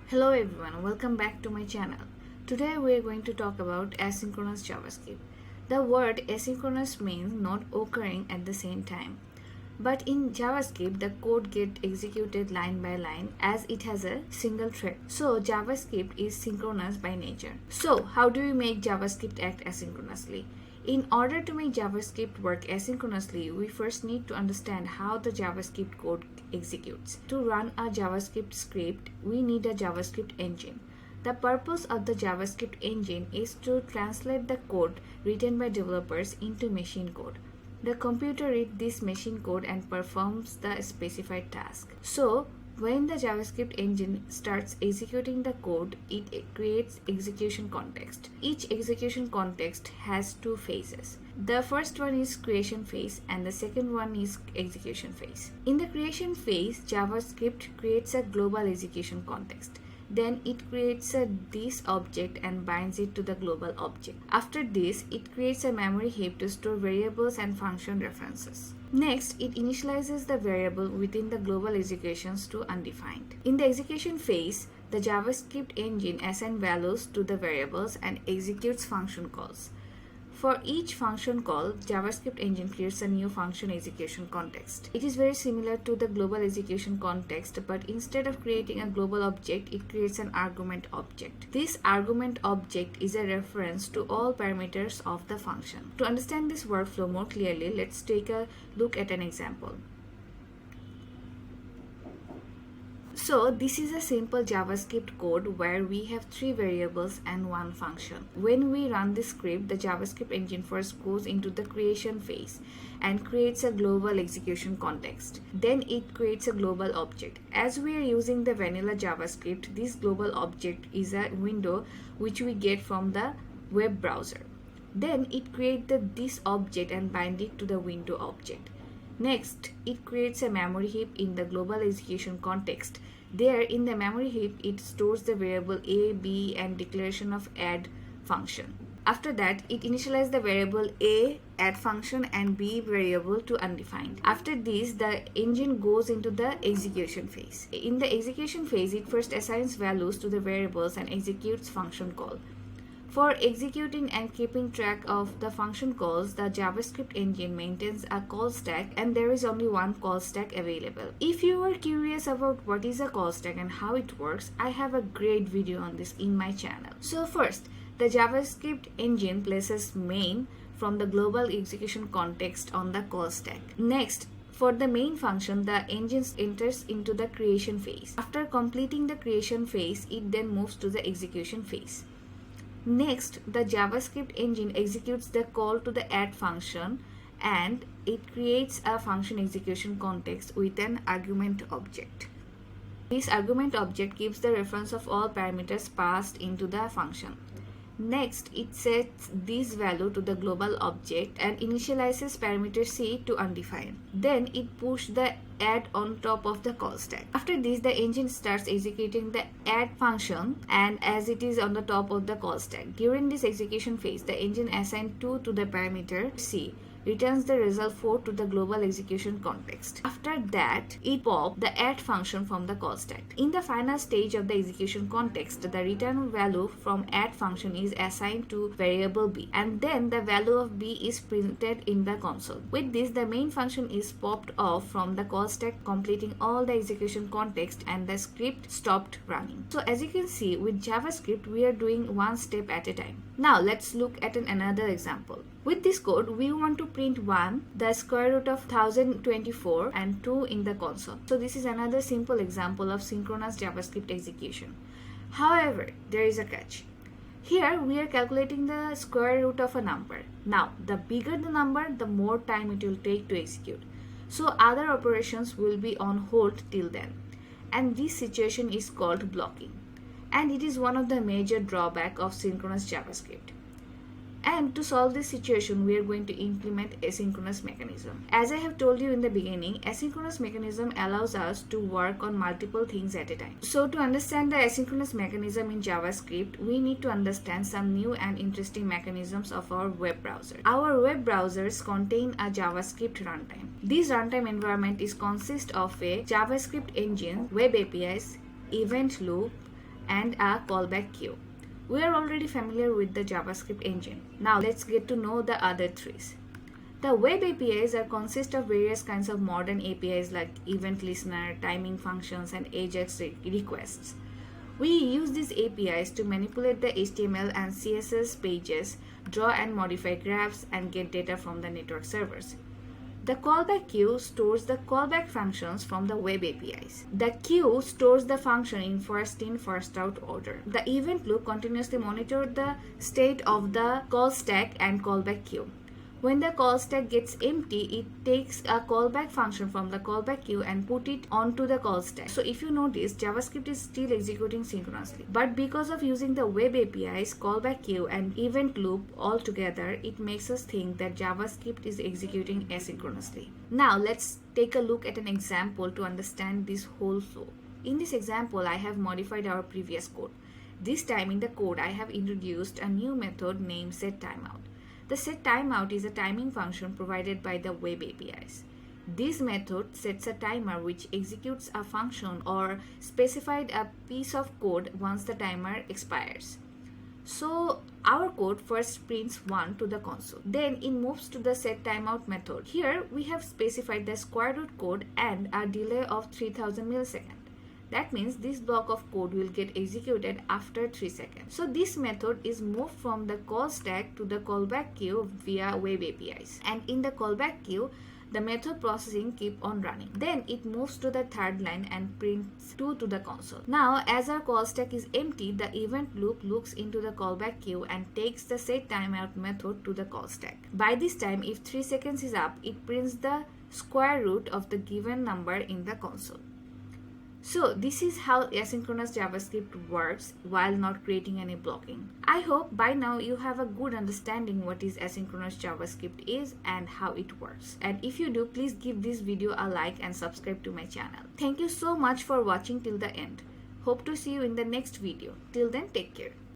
Hello everyone, welcome back to my channel. Today we are going to talk about asynchronous JavaScript. The word asynchronous means not occurring at the same time. But in JavaScript, the code gets executed line by line as it has a single thread. So JavaScript is synchronous by nature. So how do we make JavaScript act asynchronously? In order to make JavaScript work asynchronously, we first need to understand how the JavaScript code executes. To run a JavaScript script, we need a JavaScript engine. The purpose of the JavaScript engine is to translate the code written by developers into machine code. The computer reads this machine code and performs the specified task. So, when the JavaScript engine starts executing the code, it creates execution context. Each execution context has two phases. The first one is creation phase and the second one is execution phase. In the creation phase, JavaScript creates a global execution context. Then it creates this object and binds it to the global object. After this, it creates a memory heap to store variables and function references. Next, it initializes the variable within the global executions to undefined. In the execution phase, the JavaScript engine assigns values to the variables and executes function calls. For each function call, JavaScript engine creates a new function execution context. It is very similar to the global execution context, but instead of creating a global object, it creates an argument object. This argument object is a reference to all parameters of the function. To understand this workflow more clearly, let's take a look at an example. So this is a simple JavaScript code where we have three variables and one function. When we run this script, the JavaScript engine first goes into the creation phase and creates a global execution context. Then it creates a global object. As we are using the vanilla JavaScript, this global object is a window which we get from the web browser. Then it creates this object and binds it to the window object. Next, it creates a memory heap in the global execution context. There, in the memory heap, it stores the variable a, b, and declaration of add function. After that, it initializes the variable a, add function, and b variable to undefined. After this, the engine goes into the execution phase. In the execution phase, it first assigns values to the variables and executes function call. For executing and keeping track of the function calls, the JavaScript engine maintains a call stack and there is only one call stack available. If you are curious about what is a call stack and how it works, I have a great video on this in my channel. So first, the JavaScript engine places main from the global execution context on the call stack. Next, for the main function, the engine enters into the creation phase. After completing the creation phase, it then moves to the execution phase. Next, the JavaScript engine executes the call to the add function and it creates a function execution context with an argument object. This argument object gives the reference of all parameters passed into the function. Next, it sets this value to the global object and initializes parameter c to undefined. Then it pushes the add on top of the call stack. After this, the engine starts executing the add function and as it is on the top of the call stack. During this execution phase, the engine assigns 2 to the parameter c, returns the result 4 to the global execution context. After that, it pops the add function from the call stack. In the final stage of the execution context, the return value from add function is assigned to variable b and then the value of b is printed in the console. With this, the main function is popped off from the call stack, completing all the execution context and the script stopped running. So as you can see, with JavaScript, we are doing one step at a time. Now let's look at another example. With this code, we want to print 1, the square root of 1024 and 2 in the console. So this is another simple example of synchronous JavaScript execution. However, there is a catch. Here we are calculating the square root of a number. Now, the bigger the number, the more time it will take to execute. So other operations will be on hold till then. And this situation is called blocking. And it is one of the major drawbacks of synchronous JavaScript. And to solve this situation, we are going to implement asynchronous mechanism. As I have told you in the beginning, asynchronous mechanism allows us to work on multiple things at a time. So to understand the asynchronous mechanism in JavaScript, we need to understand some new and interesting mechanisms of our web browser. Our web browsers contain a JavaScript runtime. This runtime environment is consist of a JavaScript engine, web APIs, event loop, and a callback queue. We are already familiar with the JavaScript engine. Now let's get to know the other three. The web APIs consist of various kinds of modern APIs like event listener, timing functions, and AJAX requests. We use these APIs to manipulate the HTML and CSS pages, draw and modify graphs, and get data from the network servers. The callback queue stores the callback functions from the web APIs. The queue stores the function in first in, first out order. The event loop continuously monitors the state of the call stack and callback queue. When the call stack gets empty, it takes a callback function from the callback queue and put it onto the call stack. So if you notice, JavaScript is still executing synchronously. But because of using the web APIs, callback queue, and event loop all together, it makes us think that JavaScript is executing asynchronously. Now let's take a look at an example to understand this whole flow. In this example, I have modified our previous code. This time in the code, I have introduced a new method named setTimeout. The setTimeout is a timing function provided by the web APIs. This method sets a timer which executes a function or specified a piece of code once the timer expires. So our code first prints 1 to the console. Then it moves to the setTimeout method. Here we have specified the square root code and a delay of 3000 milliseconds. That means this block of code will get executed after 3 seconds. So this method is moved from the call stack to the callback queue via web APIs. And in the callback queue, the method processing keep on running. Then it moves to the third line and prints 2 to the console. Now as our call stack is empty, the event loop looks into the callback queue and takes the setTimeout method to the call stack. By this time, if 3 seconds is up, it prints the square root of the given number in the console. So this is how asynchronous JavaScript works while not creating any blocking. I hope by now you have a good understanding what is asynchronous JavaScript is and how it works. And if you do, please give this video a like and subscribe to my channel. Thank you so much for watching till the end. Hope to see you in the next video. Till then, take care.